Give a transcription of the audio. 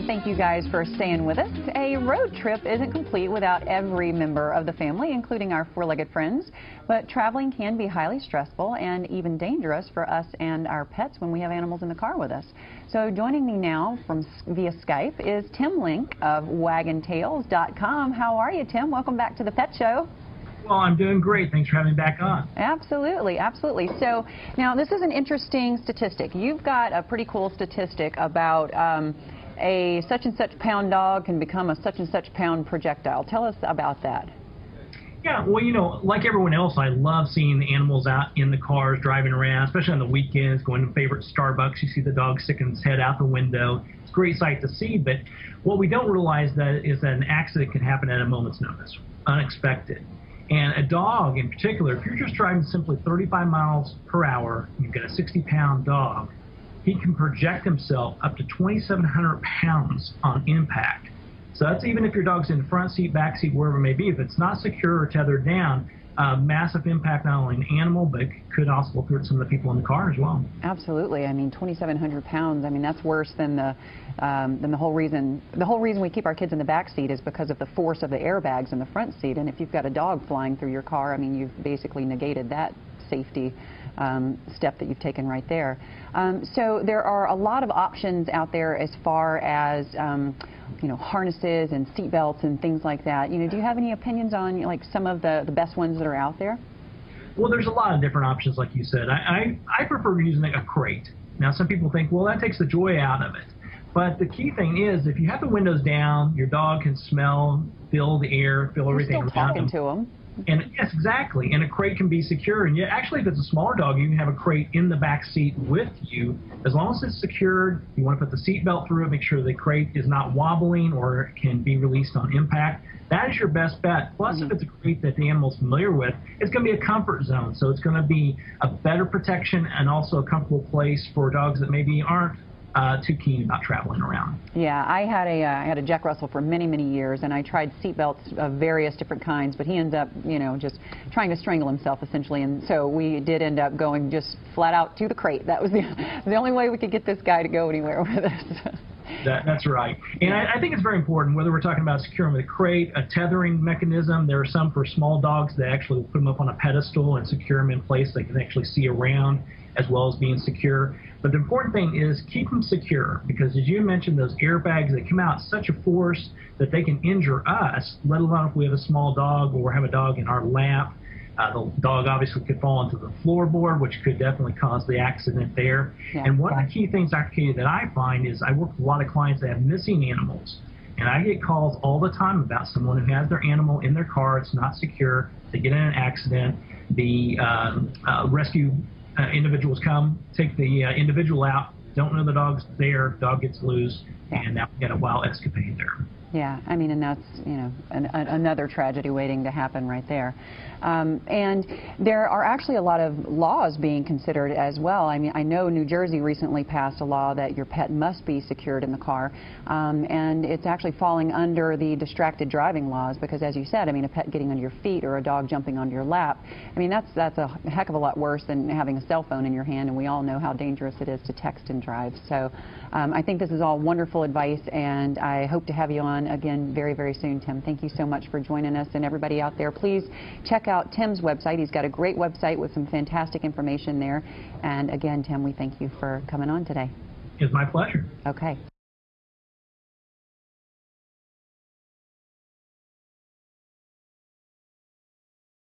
thank you guys for staying with us. A road trip isn't complete without every member of the family, including our four-legged friends. But traveling can be highly stressful and even dangerous for us and our pets when we have animals in the car with us. So joining me now via Skype is Tim Link of WaggingTales.com. How are you, Tim? Welcome back to the Pet Show. Well, I'm doing great. Thanks for having me back on. Absolutely, absolutely. So now this is an interesting statistic. You've got a pretty cool statistic about a such and such pound dog can become a such and such pound projectile. Tell us about that. Yeah, well, you know, like everyone else, I love seeing the animals out in the cars driving around, especially on the weekends, going to favorite Starbucks. You see the dog sticking his head out the window. It's a great sight to see, but what we don't realize is that an accident can happen at a moment's notice, unexpected. And a dog in particular, if you're just driving simply 35 miles per hour, you've got a 60-pound dog, he can project himself up to 2,700 pounds on impact. So that's even if your dog's in the front seat, back seat, wherever it may be. If it's not secure or tethered down, massive impact not only on the animal, but could also hurt some of the people in the car as well. Absolutely. I mean, 2,700 pounds. I mean, that's worse than the whole reason. The whole reason we keep our kids in the back seat is because of the force of the airbags in the front seat. And if you've got a dog flying through your car, I mean, you've basically negated that safety step that you've taken right there. So there are a lot of options out there as far as you know, harnesses and seat belts and things like that. You know, do you have any opinions on like some of the best ones that are out there? Well, there's a lot of different options, like you said. I prefer using a crate. Now, some people think, well, that takes the joy out of it. But the key thing is, if you have the windows down, your dog can smell, feel the air, feel everything You're still around talking them. to them. And yes, exactly. And a crate can be secure. And yet, actually, if it's a smaller dog, you can have a crate in the back seat with you. As long as it's secured, you want to put the seat belt through it, make sure the crate is not wobbling or can be released on impact. That is your best bet. Plus, if it's a crate that the animal's familiar with, it's going to be a comfort zone. So it's going to be a better protection and also a comfortable place for dogs that maybe aren't too keen about traveling around. Yeah, I had a Jack Russell for many, many years, and I tried seat belts of various different kinds, but he ended up, you know, just trying to strangle himself essentially, and so we did end up going just flat out to the crate. That was the only way we could get this guy to go anywhere with us. That's right. And I think it's very important, whether we're talking about securing with a crate, a tethering mechanism. There are some for small dogs that actually put them up on a pedestal and secure them in place. They can actually see around as well as being secure. But the important thing is keep them secure, because as you mentioned, those airbags, they come out at such a force that they can injure us, let alone if we have a small dog or have a dog in our lap. The dog obviously could fall into the floorboard, which could definitely cause the accident there. Yeah, and one of the key things, Dr. Katy, that I find is I work with a lot of clients that have missing animals. And I get calls all the time about someone who has their animal in their car, it's not secure, they get in an accident, the rescue individuals come, take the individual out, don't know the dog's there, dog gets loose, and now we got a wild escapade there. Yeah, I mean, and that's, you know, another tragedy waiting to happen right there. And there are actually a lot of laws being considered as well. I mean, I know New Jersey recently passed a law that your pet must be secured in the car, and it's actually falling under the distracted driving laws because, as you said, I mean, a pet getting on your feet or a dog jumping onto your lap, I mean, that's a heck of a lot worse than having a cell phone in your hand, and we all know how dangerous it is to text and drive. So I think this is all wonderful advice, and I hope to have you on again very, very soon, Tim. Thank you so much for joining us, and everybody out there, please check out Tim's website. He's got a great website with some fantastic information there. And again, Tim, we thank you for coming on today. It's my pleasure. Okay.